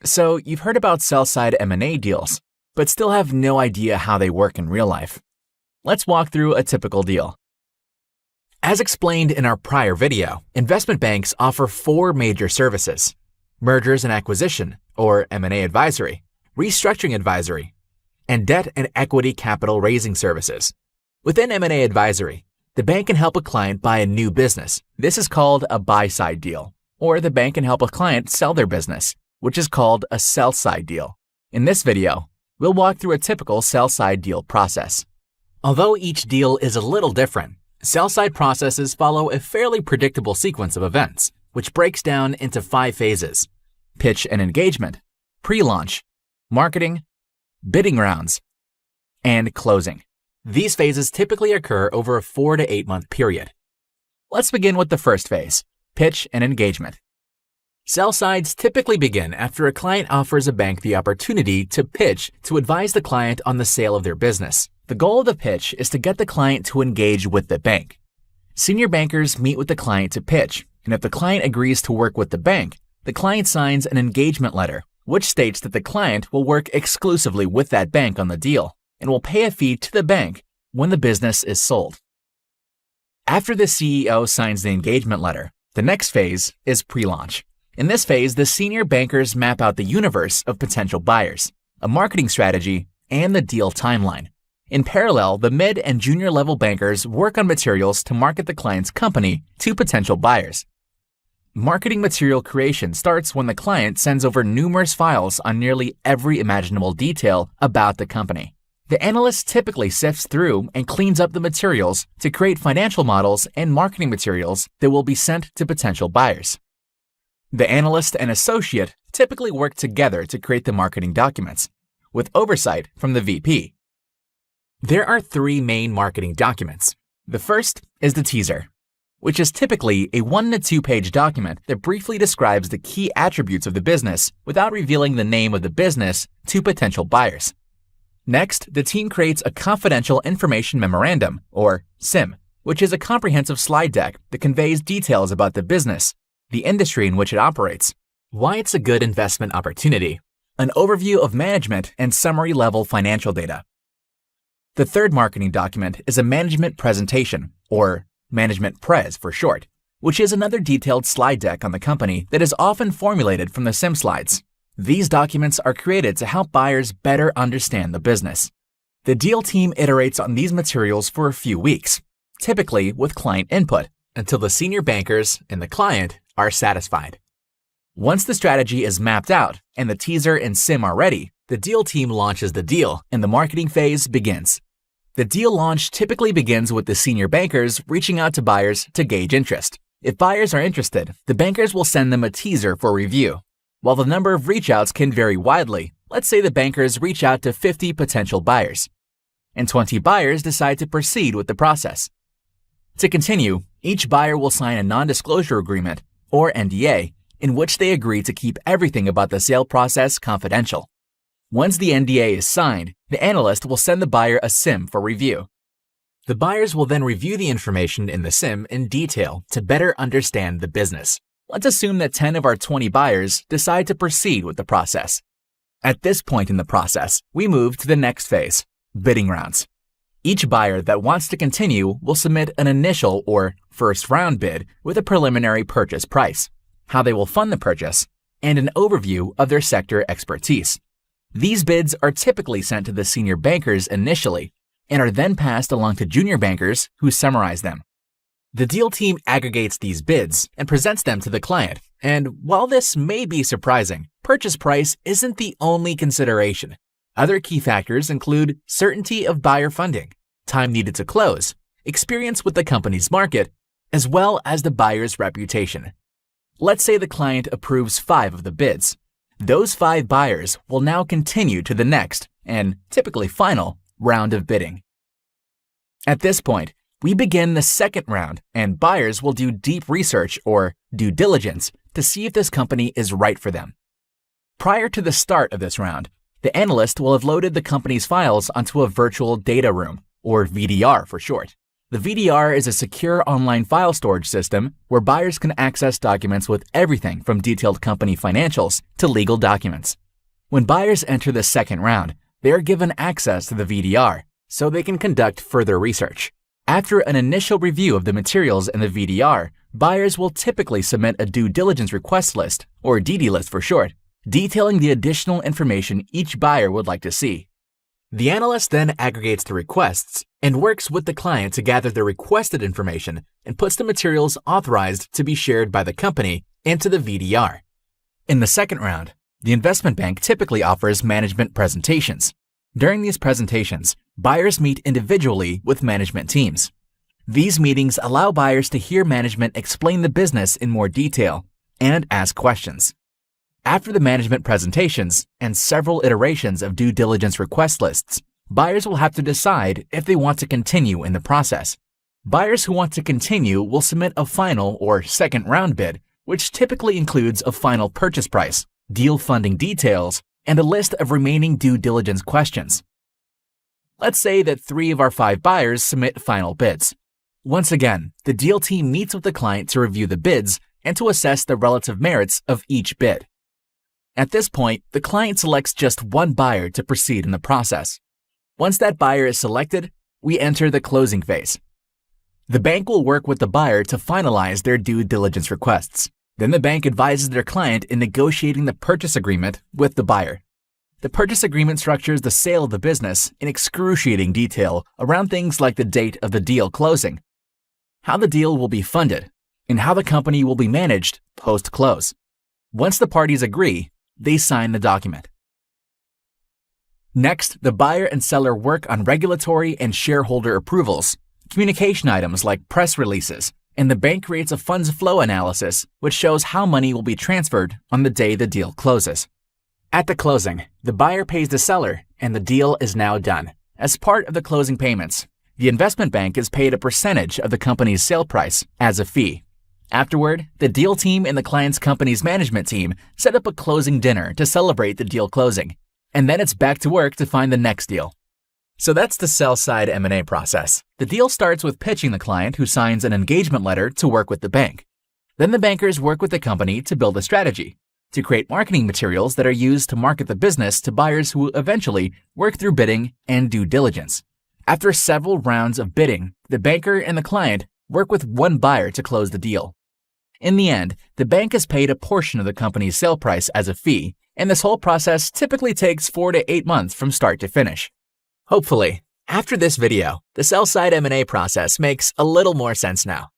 So you've heard about sell-side M&A deals, but still have no idea how they work in real life. Let's walk through a typical deal. As explained in our prior video, investment banks offer four major services: mergers and acquisition, or M&A advisory, restructuring advisory, and debt and equity capital raising services. Within M&A advisory, the bank can help a client buy a new business. This is called a buy-side deal. Or the bank can help a client sell their business, which is called a sell-side deal. In this video, we'll walk through a typical sell-side deal process. Although each deal is a little different, sell-side processes follow a fairly predictable sequence of events, which breaks down into 5 phases: pitch and engagement, pre-launch, marketing, bidding rounds, and closing. These phases typically occur over a 4 to 8 month period. Let's begin with the first phase: pitch and engagement. Sell sides typically begin after a client offers a bank the opportunity to pitch to advise the client on the sale of their business. The goal of the pitch is to get the client to engage with the bank. Senior bankers meet with the client to pitch, and if the client agrees to work with the bank, the client signs an engagement letter, which states that the client will work exclusively with that bank on the deal and will pay a fee to the bank when the business is sold. After the CEO signs the engagement letter, the next phase is pre-launch. In this phase, the senior bankers map out the universe of potential buyers, a marketing strategy, and the deal timeline. In parallel, the mid and junior level bankers work on materials to market the client's company to potential buyers. Marketing material creation starts when the client sends over numerous files on nearly every imaginable detail about the company. The analyst typically sifts through and cleans up the materials to create financial models and marketing materials that will be sent to potential buyers. The analyst and associate typically work together to create the marketing documents, with oversight from the VP. There are 3 main marketing documents. The first is the teaser, which is typically a 1 to 2 page document that briefly describes the key attributes of the business without revealing the name of the business to potential buyers. Next, the team creates a confidential information memorandum, or CIM, which is a comprehensive slide deck that conveys details about the business, the industry in which it operates, why it's a good investment opportunity, an overview of management, and summary-level financial data. The third marketing document is a management presentation, or management pres for short, which is another detailed slide deck on the company that is often formulated from the CIM slides. These documents are created to help buyers better understand the business. The deal team iterates on these materials for a few weeks, typically with client input, until the senior bankers and the client are satisfied. Once the strategy is mapped out and the teaser and CIM are ready, the deal team launches the deal and the marketing phase begins. The deal launch typically begins with the senior bankers reaching out to buyers to gauge interest. If buyers are interested, the bankers will send them a teaser for review. While the number of reach-outs can vary widely, let's say the bankers reach out to 50 potential buyers, and 20 buyers decide to proceed with the process. To continue, each buyer will sign a non-disclosure agreement, or NDA, in which they agree to keep everything about the sale process confidential. Once the NDA is signed, the analyst will send the buyer a CIM for review. The buyers will then review the information in the CIM in detail to better understand the business. Let's assume that 10 of our 20 buyers decide to proceed with the process. At this point in the process, we move to the next phase, bidding rounds. Each buyer that wants to continue will submit an initial or first round bid with a preliminary purchase price, how they will fund the purchase, and an overview of their sector expertise. These bids are typically sent to the senior bankers initially and are then passed along to junior bankers who summarize them. The deal team aggregates these bids and presents them to the client, and while this may be surprising, purchase price isn't the only consideration. Other key factors include certainty of buyer funding, time needed to close, experience with the company's market, as well as the buyer's reputation. Let's say the client approves 5 of the bids. Those 5 buyers will now continue to the next, and typically final, round of bidding. At this point, we begin the second round, and buyers will do deep research or due diligence to see if this company is right for them. Prior to the start of this round, the analyst will have loaded the company's files onto a virtual data room, or VDR for short. The VDR is a secure online file storage system where buyers can access documents with everything from detailed company financials to legal documents. When buyers enter the second round, they are given access to the VDR so they can conduct further research. After an initial review of the materials in the VDR, buyers will typically submit a due diligence request list, or DD list for short, detailing the additional information each buyer would like to see. The analyst then aggregates the requests and works with the client to gather the requested information and puts the materials authorized to be shared by the company into the VDR. In the second round, the investment bank typically offers management presentations. During these presentations, buyers meet individually with management teams. These meetings allow buyers to hear management explain the business in more detail and ask questions. After the management presentations and several iterations of due diligence request lists, buyers will have to decide if they want to continue in the process. Buyers who want to continue will submit a final or second round bid, which typically includes a final purchase price, deal funding details, and a list of remaining due diligence questions. Let's say that 3 of our 5 buyers submit final bids. Once again, the deal team meets with the client to review the bids and to assess the relative merits of each bid. At this point, the client selects just one buyer to proceed in the process. Once that buyer is selected, we enter the closing phase. The bank will work with the buyer to finalize their due diligence requests. Then the bank advises their client in negotiating the purchase agreement with the buyer. The purchase agreement structures the sale of the business in excruciating detail around things like the date of the deal closing, how the deal will be funded, and how the company will be managed post-close. Once the parties agree, they sign the document. Next, the buyer and seller work on regulatory and shareholder approvals, communication items like press releases, and the bank creates a funds flow analysis which shows how money will be transferred on the day the deal closes. At the closing, the buyer pays the seller and the deal is now done. As part of the closing payments, the investment bank is paid a percentage of the company's sale price as a fee. Afterward, the deal team and the client's company's management team set up a closing dinner to celebrate the deal closing, and then it's back to work to find the next deal. So that's the sell-side M&A process. The deal starts with pitching the client who signs an engagement letter to work with the bank. Then the bankers work with the company to build a strategy, to create marketing materials that are used to market the business to buyers who eventually work through bidding and due diligence. After several rounds of bidding, the banker and the client work with one buyer to close the deal. In the end, the bank is paid a portion of the company's sale price as a fee, and this whole process typically takes 4 to 8 months from start to finish. Hopefully, after this video, the sell-side M&A process makes a little more sense now.